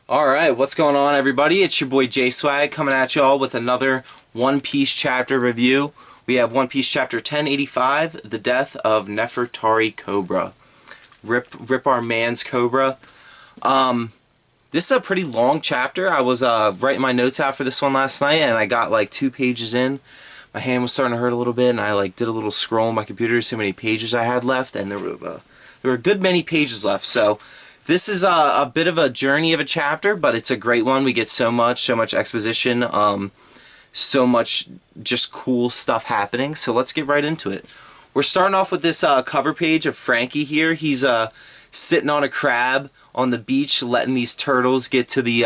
Alright, what's going on, everybody? It's your boy J-Swag coming at y'all with another One Piece chapter review. We have One Piece chapter 1085, The Death of Nefertari Cobra. Rip our man's Cobra. This is a pretty long chapter. I was writing my notes out for this one last night, and I got like 2 pages in. My hand was starting to hurt a little bit, and I like did a little scroll on my computer to see how many pages I had left, and there were a good many pages left. So this is a bit of a journey of a chapter, but it's a great one. We get so much exposition, so much just cool stuff happening. So let's get right into it. We're starting off with this cover page of Frankie here. He's sitting on a crab on the beach, letting these turtles get to the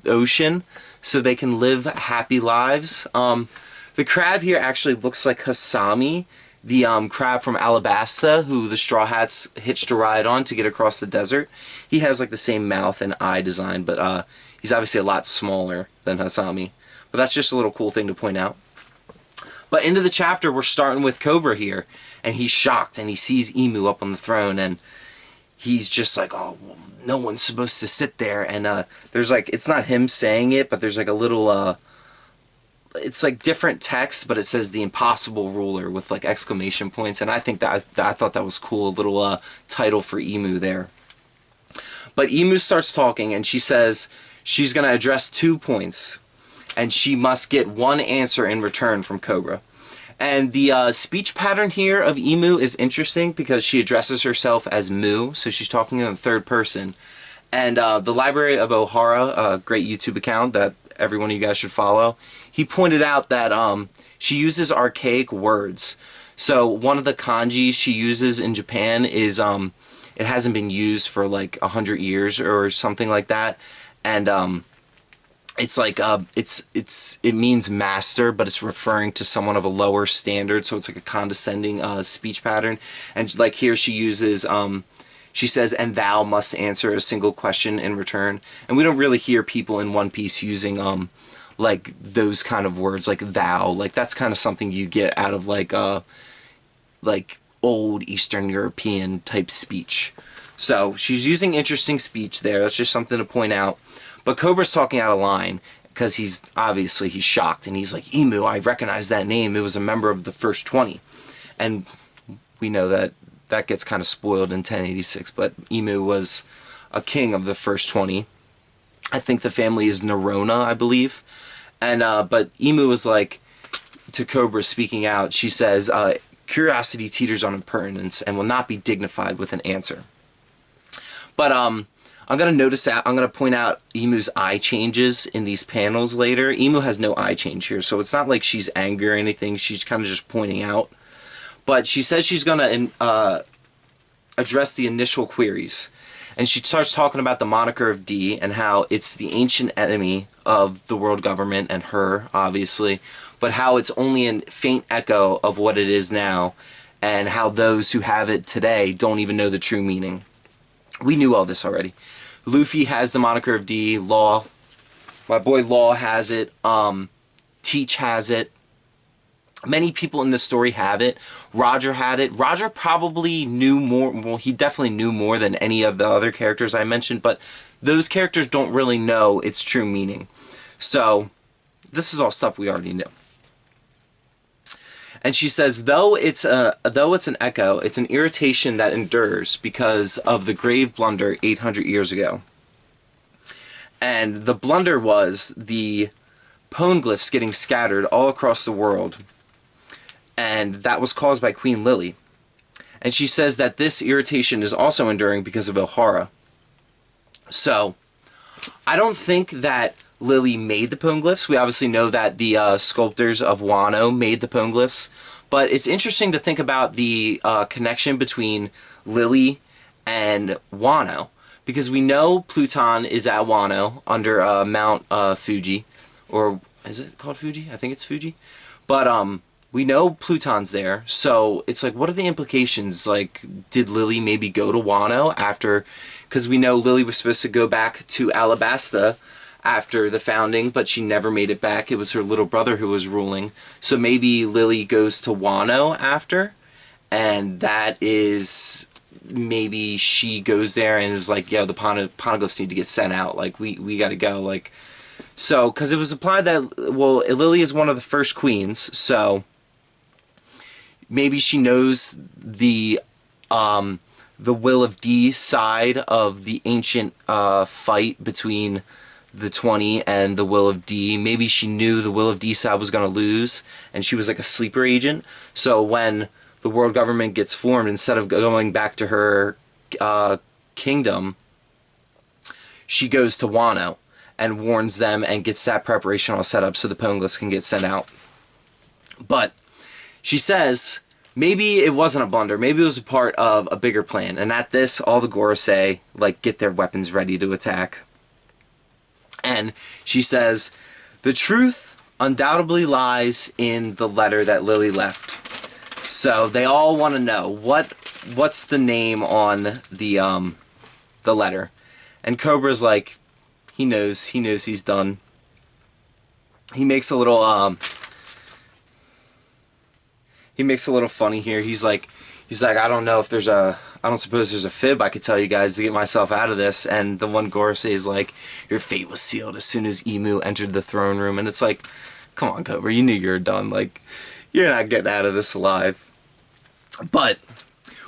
ocean so they can live happy lives. The crab here actually looks like Hasami, the crab from Alabasta, who the Straw Hats hitched a ride on to get across the desert. He has like the same mouth and eye design, but he's obviously a lot smaller than Hasami. But that's just a little cool thing to point out. But into the chapter, we're starting with Cobra here, and he's shocked, and he sees Emu up on the throne, and he's just like, oh, well, no one's supposed to sit there. And there's like, it's not him saying it, but there's like a little it's like different text, but it says the impossible ruler with like exclamation points, and I think that I thought that was cool, a little title for Emu there. But Emu starts talking, and she says she's going to address 2 points, and she must get 1 answer in return from Cobra. And the speech pattern here of Emu is interesting because she addresses herself as Mu, so she's talking in the 3rd person. And the Library of O'Hara, a great YouTube account that every one of you guys should follow, he pointed out that she uses archaic words. So one of the kanjis she uses in Japan is it hasn't been used for like 100 years or something like that, and it's like it means master, but it's referring to someone of a lower standard, so it's like a condescending speech pattern. And like here she uses she says, and thou must answer a single question in return. And we don't really hear people in One Piece using like those kind of words, like thou. Like that's kind of something you get out of like old Eastern European type speech. So she's using interesting speech there. That's just something to point out. But Cobra's talking out of line because he's shocked, and he's like, Emu, I recognize that name. It was a member of the first 20. And we know that that gets kind of spoiled in 1086, but Emu was a king of the first 20. I think the family is Nerona, I believe. And but Emu was like, to Cobra speaking out, she says, curiosity teeters on impertinence and will not be dignified with an answer. But I'm going to point out Emu's eye changes in these panels later. Emu has no eye change here, so it's not like she's angry or anything. She's kind of just pointing out. But she says she's going to address the initial queries. And she starts talking about the moniker of D and how it's the ancient enemy of the world government and her, obviously, but how it's only a faint echo of what it is now, and how those who have it today don't even know the true meaning. We knew all this already. Luffy has the moniker of D. Law, my boy Law has it. Teach has it. Many people in the story have it. Roger had it. Roger probably knew more. Well, he definitely knew more than any of the other characters I mentioned, but those characters don't really know its true meaning. So this is all stuff we already knew. And she says, though it's an echo, it's an irritation that endures because of the grave blunder 800 years ago. And the blunder was the poneglyphs getting scattered all across the world. And that was caused by Queen Lili. And she says that this irritation is also enduring because of O'Hara. So, I don't think that Lili made the poneglyphs. We obviously know that the sculptors of Wano made the poneglyphs. But it's interesting to think about the connection between Lili and Wano. Because we know Pluton is at Wano under Mount Fuji. Or, is it called Fuji? I think it's Fuji. But, we know Pluton's there, so it's like, what are the implications? Like, did Lili maybe go to Wano after, because we know Lili was supposed to go back to Alabasta after the founding, but she never made it back. It was her little brother who was ruling. So maybe Lili goes to Wano after, and that is maybe she goes there and is like, yo, the poneglyphs need to get sent out. Like, we got to go. Like, so, because it was implied that, well, Lili is one of the first queens, so maybe she knows the Will of D side of the ancient fight between the 20 and the Will of D. Maybe she knew the Will of D side was going to lose, and she was like a sleeper agent. So when the world government gets formed, instead of going back to her kingdom, she goes to Wano and warns them and gets that preparation all set up so the poneglyphs can get sent out. But she says maybe it wasn't a blunder. Maybe it was a part of a bigger plan. And at this, all the Gorosei like get their weapons ready to attack. And she says, the truth undoubtedly lies in the letter that Lili left. So they all want to know what's the name on the letter. And Cobra's like, he knows he's done. He makes a little funny here. He's like, I don't know if I don't suppose there's a fib I could tell you guys to get myself out of this. And the one Gorosei is like, your fate was sealed as soon as Emu entered the throne room. And it's like, come on, Cobra, you knew you were done. Like, you're not getting out of this alive. But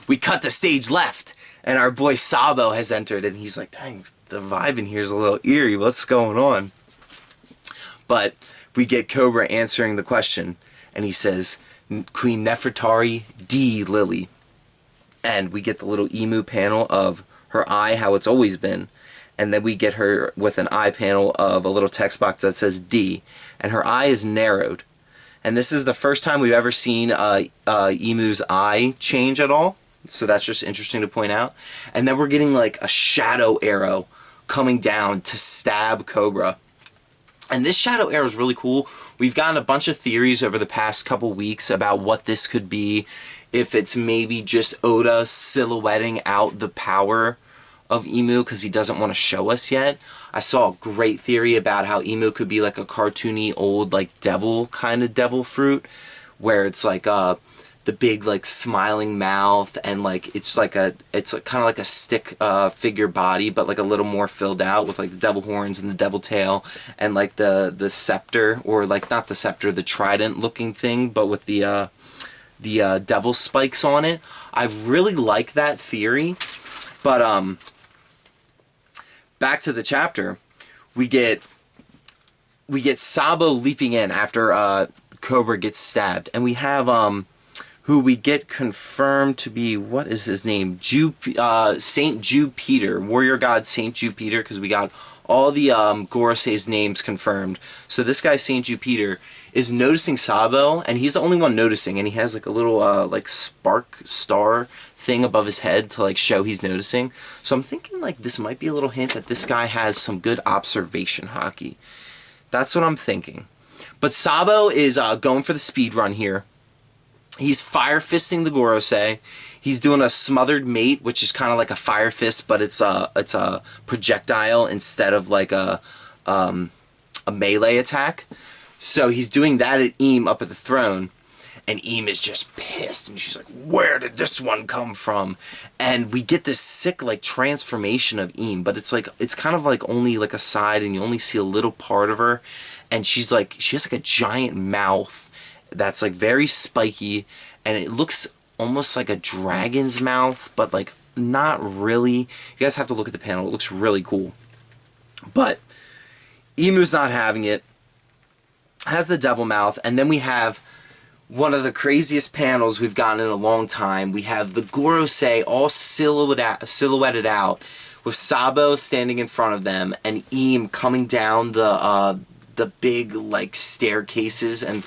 we cut the stage left, and our boy Sabo has entered, and he's like, dang, the vibe in here is a little eerie. What's going on? But we get Cobra answering the question, and he says, Queen Nefertari D. Lili. And we get the little emu panel of her eye, how it's always been. And then we get her with an eye panel of a little text box that says D. And her eye is narrowed. And this is the first time we've ever seen Emu's eye change at all. So that's just interesting to point out. And then we're getting like a shadow arrow coming down to stab Cobra. And this shadow arrow is really cool. We've gotten a bunch of theories over the past couple weeks about what this could be. If it's maybe just Oda silhouetting out the power of Emu because he doesn't want to show us yet. I saw a great theory about how Emu could be like a cartoony old like devil kind of devil fruit, where it's like the big like smiling mouth and like it's like kind of like a stick figure body, but like a little more filled out with like the devil horns and the devil tail and like the scepter, or like not the scepter, the trident looking thing, but with the devil spikes on it. I really like that theory. But back to the chapter, we get Sabo leaping in after Cobra gets stabbed, and we have who we get confirmed to be, what is his name? Saint Jupiter, warrior god Saint Jupiter, because we got all the Gorosei's names confirmed. So this guy Saint Jupiter is noticing Sabo, and he's the only one noticing, and he has like a little like spark star thing above his head to like show he's noticing. So I'm thinking like this might be a little hint that this guy has some good observation hockey. That's what I'm thinking. But Sabo is going for the speed run here. He's fire fisting the Gorosei. He's doing a smothered mate, which is kind of like a fire fist, but it's a projectile instead of like a melee attack. So he's doing that at Eam up at the throne, and Eam is just pissed, and she's like, where did this one come from? And we get this sick like transformation of Eam, but it's kind of like only like a side, and you only see a little part of her, and she has like a giant mouth that's like very spiky, and it looks almost like a dragon's mouth, but like not really. You guys have to look at the panel. It looks really cool. But Emu's not having it. Has the devil mouth, and then we have one of the craziest panels we've gotten in a long time. We have the Gorosei all silhouetted out with Sabo standing in front of them and Eam coming down the big like staircases and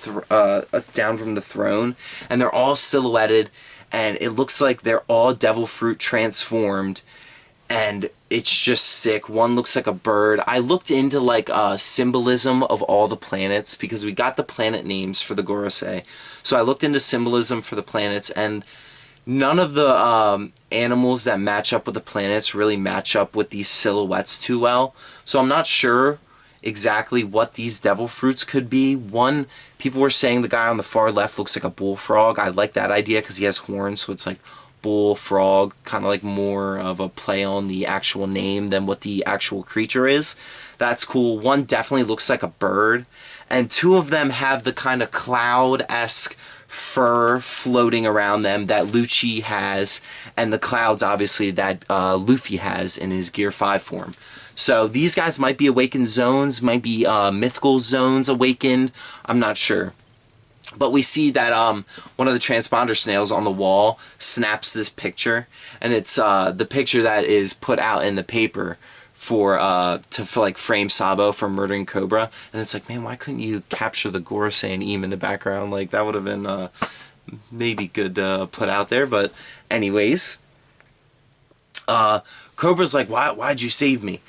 down from the throne, and they're all silhouetted, and it looks like they're all devil fruit transformed, and it's just sick. One looks like a bird. I looked into like symbolism of all the planets because we got the planet names for the Gorosei, so I looked into symbolism for the planets, and none of the animals that match up with the planets really match up with these silhouettes too well. So I'm not sure exactly what these devil fruits could be. One, people were saying the guy on the far left looks like a bullfrog. I like that idea because he has horns, so it's like bullfrog, kind of like more of a play on the actual name than what the actual creature is. That's cool. One definitely looks like a bird, and two of them have the kind of cloud-esque fur floating around them that Lucci has, and the clouds obviously that Luffy has in his Gear 5 form. So these guys might be awakened zones, might be mythical zones awakened, I'm not sure. But we see that one of the transponder snails on the wall snaps this picture, and it's the picture that is put out in the paper for like frame Sabo for murdering Cobra. And it's like, man, why couldn't you capture the Gorosei and Eam in the background? Like, that would have been maybe good to put out there. But anyways, Cobra's like, why'd you save me?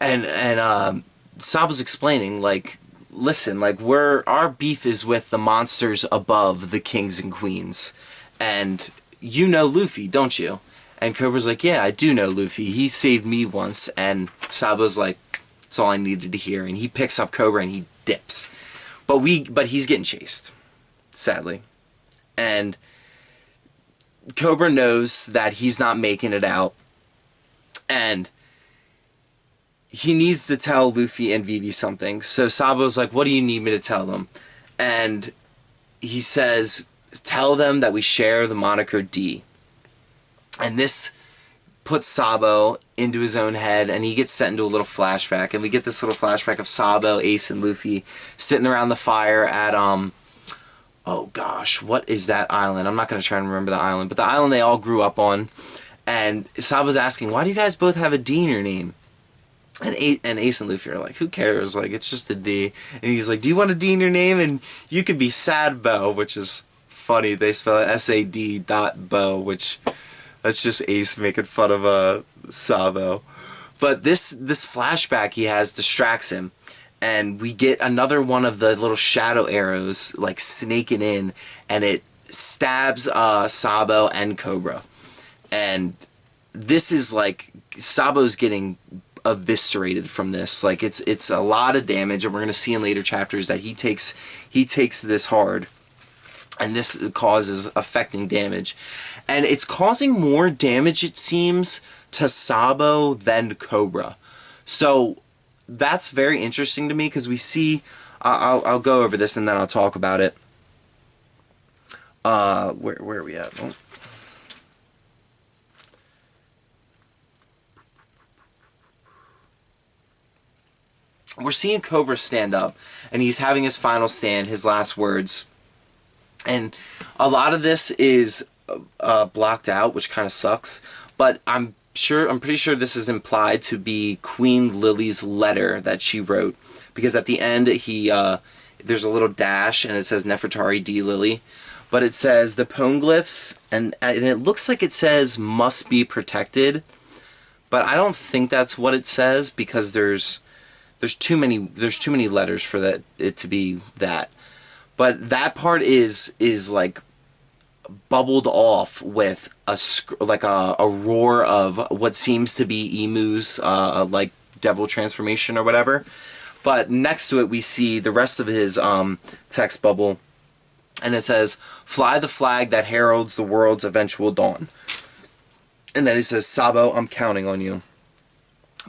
And Sabo's explaining, like, listen, like, our beef is with the monsters above the kings and queens, and you know Luffy, don't you? And Cobra's like, yeah, I do know Luffy. He saved me once. And Sabo's like, that's all I needed to hear. And he picks up Cobra and he dips. But he's getting chased, sadly. And Cobra knows that he's not making it out, and he needs to tell Luffy and Vivi something. So Sabo's like, what do you need me to tell them? And he says, tell them that we share the moniker D. And this puts Sabo into his own head, and he gets sent into a little flashback. And we get this little flashback of Sabo, Ace, and Luffy sitting around the fire at, oh gosh, what is that island? I'm not going to try and remember the island, but the island they all grew up on. And Sabo's asking, why do you guys both have a D in your name? And Ace and Luffy are like, who cares? Like, it's just a D. And he's like, do you want a D in your name? And you could be Sadbo, which is funny. They spell it S-A-D.bo, which, that's just Ace making fun of Sabo. But this flashback he has distracts him. And we get another one of the little shadow arrows, like, snaking in. And it stabs Sabo and Cobra. And this is, like, Sabo's getting eviscerated from this. Like, it's a lot of damage, and we're gonna see in later chapters that he takes this hard, and this causes affecting damage, and it's causing more damage, it seems, to Sabo than Cobra. So that's very interesting to me, because we see I'll go over this and then I'll talk about it. Where are we at? Oh. We're seeing Cobra stand up, and he's having his final stand, his last words. And a lot of this is blocked out, which kind of sucks. But I'm pretty sure this is implied to be Queen Lili's letter that she wrote, because at the end there's a little dash, and it says Nefertari D. Lili, but it says the poneglyphs, and it looks like it says must be protected, but I don't think that's what it says, because there's too many letters for it to be that. But that part is like bubbled off with a roar of what seems to be Emu's like devil transformation or whatever. But next to it we see the rest of his text bubble, and it says, fly the flag that heralds the world's eventual dawn. And then he says, Sabo, I'm counting on you.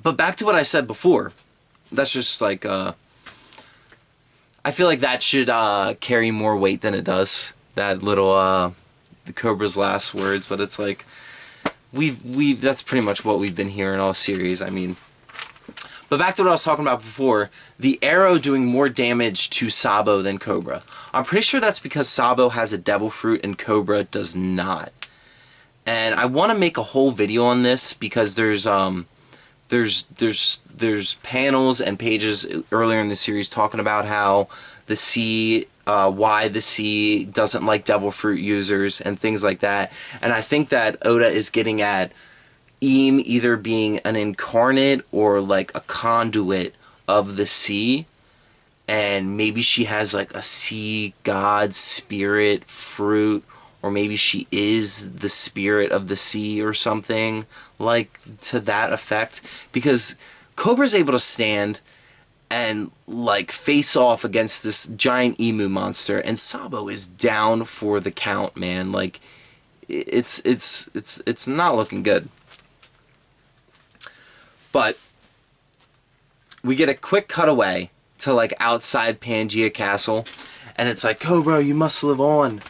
But back to what I said before. That's just like, I feel like that should carry more weight than it does. That little, the Cobra's last words, but it's like, that's pretty much what we've been hearing all series, I mean. But back to what I was talking about before, the arrow doing more damage to Sabo than Cobra. I'm pretty sure that's because Sabo has a devil fruit and Cobra does not. And I want to make a whole video on this, because there's panels and pages earlier in the series talking about how the sea, why the sea doesn't like devil fruit users and things like that. And I think that Oda is getting at Eam either being an incarnate or like a conduit of the sea, and maybe she has like a sea god spirit fruit, or maybe she is the spirit of the sea or something like to that effect, because Cobra's able to stand and like face off against this giant emu monster, and Sabo is down for the count, man. Like, it's not looking good. But we get a quick cutaway to like outside Pangea Castle, and it's like, Cobra, you must live on.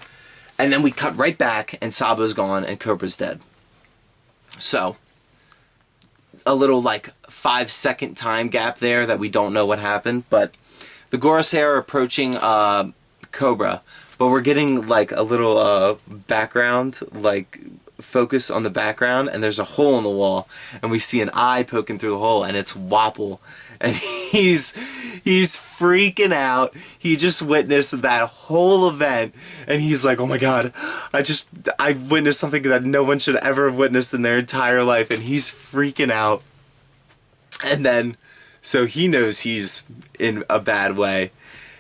And then we cut right back, and Sabo's gone, and Cobra's dead. So, a little like 5-second time gap there that we don't know what happened, but the Gorosei are approaching Cobra, but we're getting like a little background, like focus on the background, and there's a hole in the wall, and we see an eye poking through the hole, and it's Wapol, and he's freaking out. He just witnessed that whole event, and he's like, oh my god, I witnessed something that no one should ever have witnessed in their entire life, and he's freaking out. And then, so he knows he's in a bad way.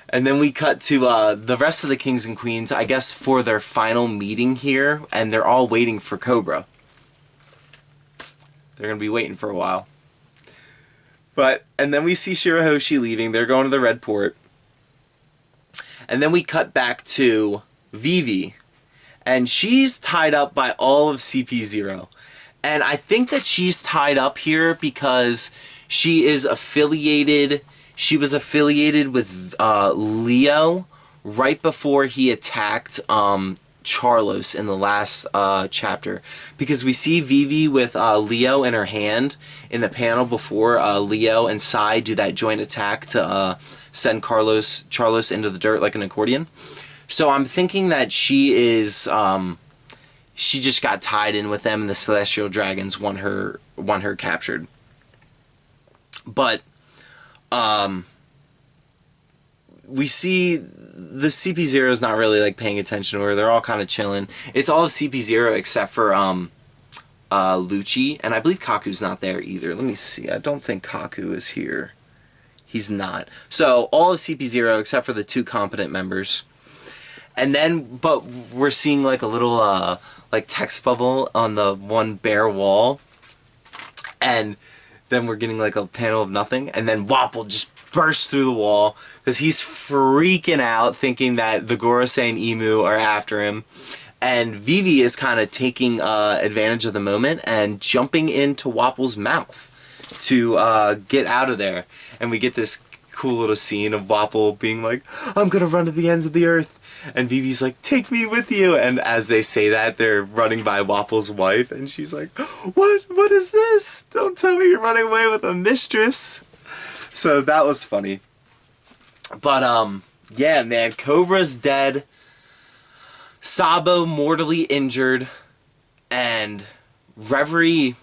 And then we cut to the rest of the kings and queens, I guess, for their final meeting here, and they're all waiting for Cobra. They're going to be waiting for a while. And then we see Shirahoshi leaving. They're going to the Red Port. And then we cut back to Vivi. And she's tied up by all of CP0. And I think that she's tied up here because she is affiliated. She was affiliated with Leo right before he attacked Charlos in the last chapter, because we see Vivi with Leo in her hand in the panel before Leo and Sai do that joint attack to send Charlos into the dirt like an accordion. So I'm thinking that she is she just got tied in with them, and the Celestial Dragons won her captured. But we see the CP0 is not really like paying attention to her. They're all kind of chilling. It's all of CP0 except for Lucci, and I believe Kaku's not there either. Let me see. I don't think Kaku is here. He's not. So all of CP0 except for the 2 competent members. And then, but we're seeing like a little like text bubble on the one bare wall, and then we're getting like a panel of nothing, and then Wapol just bursts through the wall because he's freaking out, thinking that the Gorosei and Emu are after him. And Vivi is kind of taking advantage of the moment and jumping into Wapol's mouth to get out of there. And we get this cool little scene of Wapol being like, I'm gonna run to the ends of the earth. And Vivi's like, take me with you. And as they say that, they're running by Wapol's wife, and she's like, what is this? Don't tell me you're running away with a mistress. So that was funny. But yeah, man, Cobra's dead, Sabo mortally injured, and Reverie,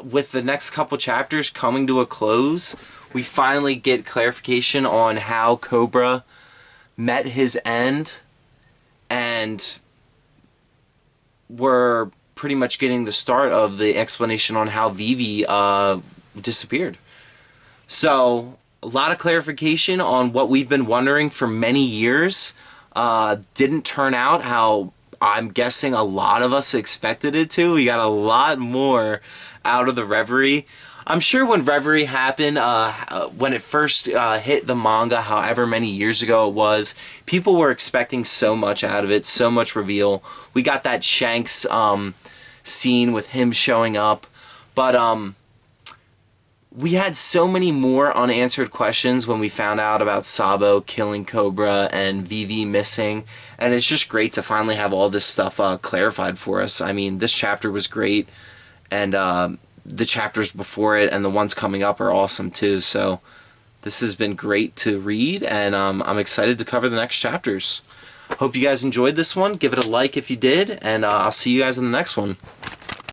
with the next couple chapters coming to a close, we finally get clarification on how Cobra met his end, and we're pretty much getting the start of the explanation on how Vivi disappeared. So, a lot of clarification on what we've been wondering for many years. Didn't turn out how I'm guessing a lot of us expected it to. We got a lot more out of the Reverie. I'm sure when Reverie happened, when it first hit the manga, however many years ago it was, people were expecting so much out of it, so much reveal. We got that Shanks scene with him showing up, but we had so many more unanswered questions when we found out about Sabo killing Cobra and Vivi missing, and it's just great to finally have all this stuff clarified for us. I mean, this chapter was great, and the chapters before it and the ones coming up are awesome too. So this has been great to read, and I'm excited to cover the next chapters. Hope you guys enjoyed this one. Give it a like if you did, and I'll see you guys in the next one.